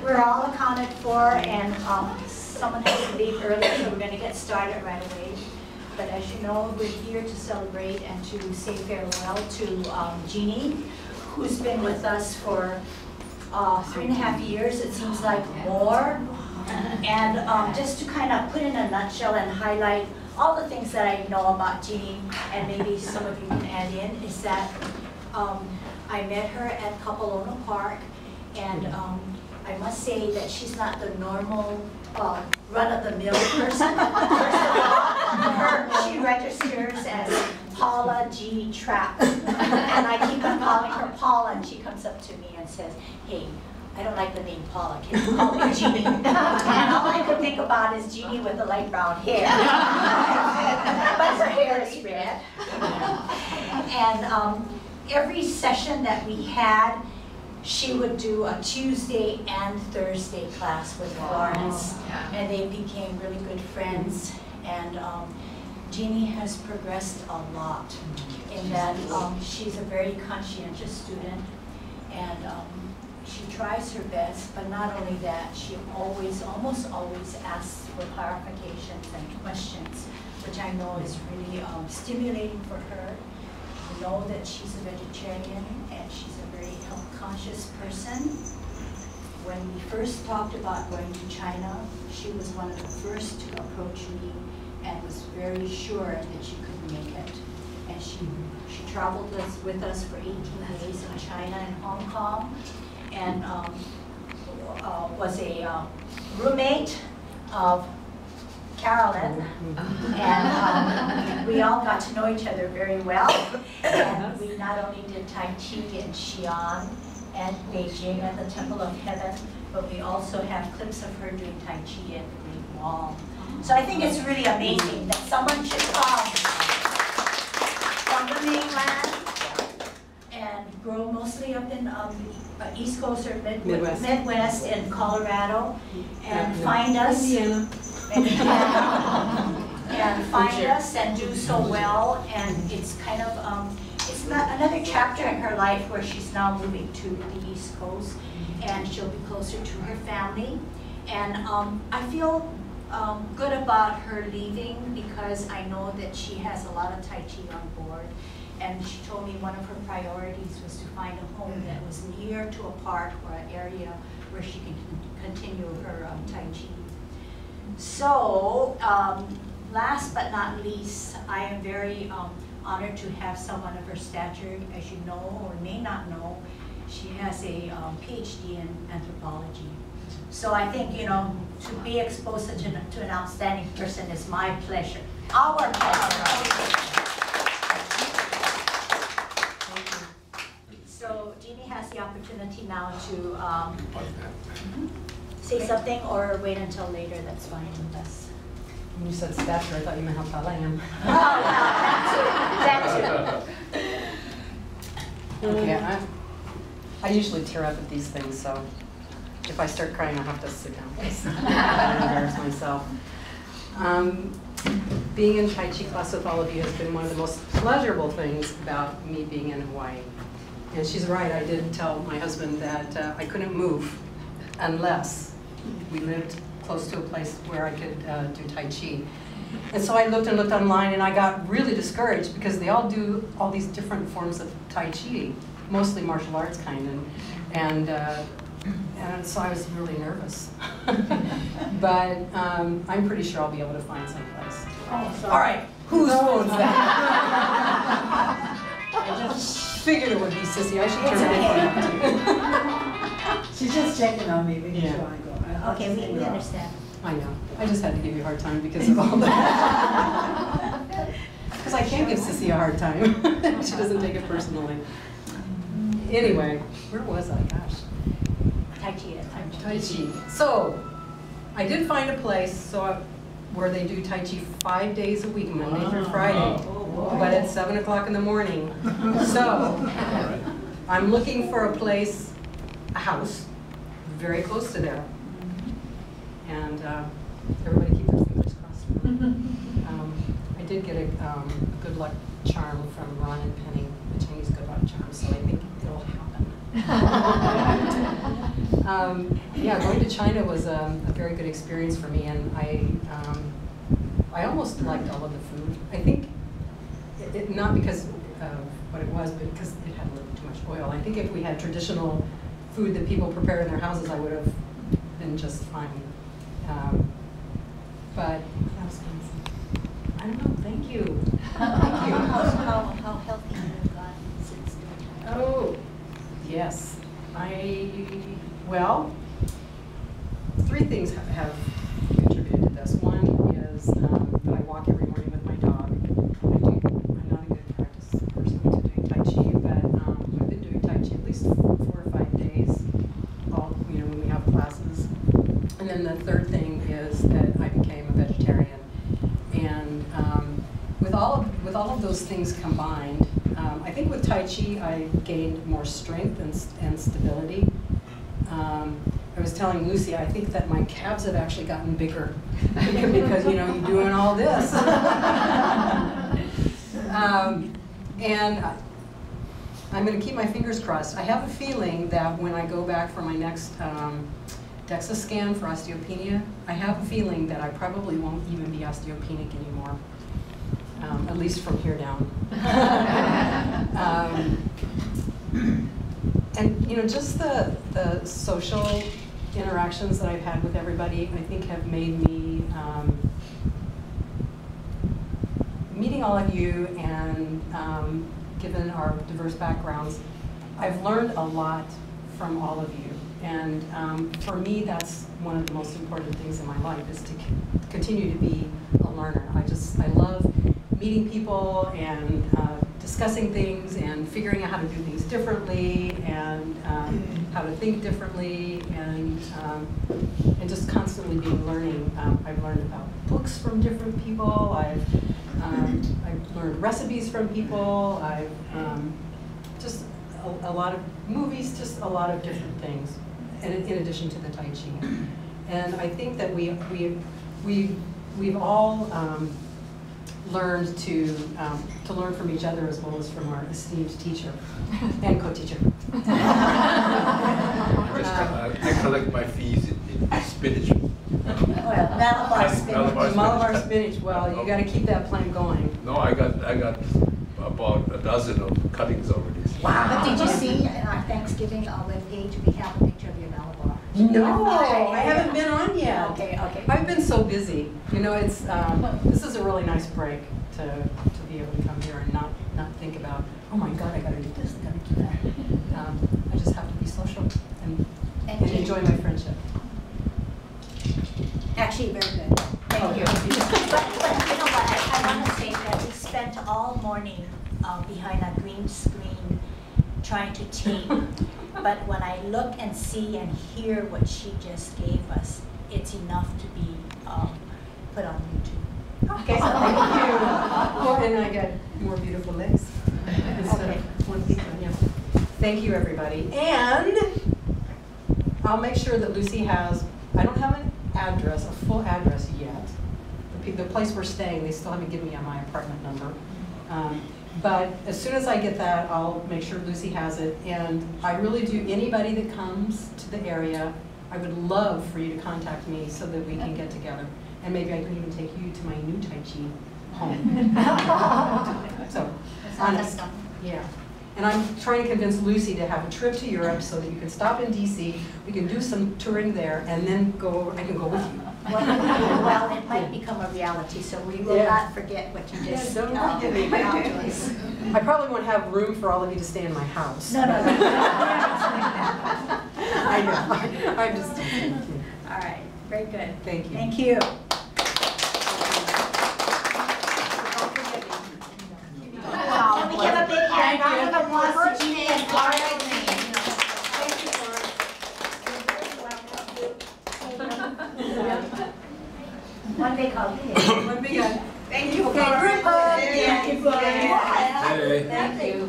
We're all accounted for, and someone has to leave early, so we're going to get started right away. But as you know, we're here to celebrate and to say farewell to Genie, who's been with us for 3.5 years, it seems like more. And just to kind of put in a nutshell and highlight all the things that I know about Genie, and maybe some of you can add in, is that I met her at Kapalona Park, and I must say that she's not the normal run-of-the-mill person. First of all, she registers as Paula G. Trapp, and I keep on calling her Paula, and she comes up to me and says, "Hey, I don't like the name Paula, can you call me Genie?" And all I could think about is Genie with the light brown hair. But her hair is red. And every session that we had, she would do a Tuesday and Thursday class with Florence, and they became really good friends. And Genie has progressed a lot in that she's a very conscientious student, and she tries her best, but not only that, she almost always asks for clarifications and questions, which I know is really stimulating for her. We know that she's a vegetarian, and she's a very health-conscious person. When we first talked about going to China, she was one of the first to approach me and was very sure that she could make it. And she traveled with us for 18 days in China and Hong Kong, and was a roommate of Carolyn, and we all got to know each other very well. And we not only did Tai Chi in Xi'an and Beijing at the Temple of Heaven, but we also have clips of her doing Tai Chi at the Great Wall. So I think it's really amazing that someone should come from the mainland and grow mostly up in the East Coast or Midwest in Colorado, and find us. And find us and do so well, and it's kind of it's not another chapter in her life where she's now moving to the East Coast, and she'll be closer to her family. And I feel good about her leaving, because I know that she has a lot of Tai Chi on board, and she told me one of her priorities was to find a home that was near to a park or an area where she can continue her Tai Chi. So, last but not least, I am very honored to have someone of her stature. As you know or may not know, she has a PhD in anthropology. So I think, you know, to be exposed to an outstanding person is my pleasure. Our pleasure. So Genie has the opportunity now to say something, or wait until later, that's fine with us. When you said stature, I thought you meant how tall I am. Oh, well, that too. Okay, I usually tear up at these things, so if I start crying, I'll have to sit down. I embarrass myself. Being in Tai Chi class with all of you has been one of the most pleasurable things about me being in Hawaii. And she's right, I did tell my husband that I couldn't move unless we lived close to a place where I could do Tai Chi. And so I looked and looked online, and I got really discouraged because they all do all these different forms of Tai Chi, mostly martial arts kind, and so I was really nervous. But I'm pretty sure I'll be able to find some place. Oh, all right, whose phone's that? I just figured it would be Sissy. I should turn my phone on. She's just checking on me, making sure I go. Okay, we understand. I know. I just had to give you a hard time because of all that. Because I can give Sissy a hard time. She doesn't take it personally. Anyway, where was I? Gosh. Tai Chi. Tai Chi. So, I did find a place where they do Tai Chi 5 days a week, Monday through Friday, but at 7 o'clock in the morning. So, I'm looking for a place, a house, very close to there. And everybody keep their fingers crossed. I did get a good luck charm from Ron and Penny, the Chinese good luck charm, so I think it'll happen. Yeah, going to China was a very good experience for me, and I almost liked all of the food. I think, not because of what it was, but because it had a little too much oil. I think if we had traditional food that people prepare in their houses, I would have been just fine. But what else can I say? I don't know. Thank you. Thank you. How healthy have you gotten since doing that? Oh, yes. Well, three things have contributed to this. One is that I walk every morning with my dog. I'm not a good practice person to do Tai Chi, but I've been doing Tai Chi at least 4 or 5 days, when we have classes. And then the third thing is that I became a vegetarian. And with all of those things combined, I think with Tai Chi I gained more strength and stability. I was telling Lucy, I think that my calves have actually gotten bigger because you're doing all this. And I'm going to keep my fingers crossed. I have a feeling that when I go back for my next DEXA scan for osteopenia, I have a feeling that I probably won't even be osteopenic anymore, at least from here down. And just the social interactions that I've had with everybody, I think have made me, meeting all of you and given our diverse backgrounds, I've learned a lot from all of you. And for me, that's one of the most important things in my life, is to continue to be a learner. I love meeting people and discussing things and figuring out how to do things differently and how to think differently and just constantly being learning. I've learned about books from different people. I've learned recipes from people. I've just a lot of movies, just a lot of different things, and in addition to the Tai Chi. And I think that we've all learned to learn from each other as well as from our esteemed teacher and co-teacher. I collect my fees in spinach. Well, Malabar spinach. Malabar spinach. Well, you got to keep that plan going. No, I got about a dozen of cuttings already. Wow. But did you see in our Thanksgiving webpage, we have a picture of your Malabar? No, I haven't been on yet. Okay. I've been so busy. It's this is a really nice break to be able to come here and not think about, oh my God, I got to do this, I got to do that. I just have to be social and enjoy my friendship. Actually, very good. Thank you. But you know what? I want to say that we spent all morning behind a green screen trying to tape. But when I look and see and hear what she just gave us, it's enough to be put on YouTube. Okay, so thank you. Oh, and I got more beautiful legs instead of one piece. Yeah. Thank you, everybody. And I'll make sure that Lucy has, I don't have an address, a full address yet. The place we're staying, they still haven't given me my apartment number. But as soon as I get that, I'll make sure Lucy has it. And I really do, anybody that comes to the area, I would love for you to contact me so that we can get together. And maybe I can even take you to my new Tai Chi home. So, honest. Yeah. And I'm trying to convince Lucy to have a trip to Europe so that you can stop in DC, we can do some touring there, and then I can go with you. Well, it might become a reality, so we will not forget what you just I probably won't have room for all of you to stay in my house. No. I know. I'm just teasing you. All right. Very good. Thank you. Thank you. Can we give a big hand round of applause to Genie and Florida? Thank you for one big hug. One big hug. Thank you. Okay, group hug. Thank you. Hey. Thank you.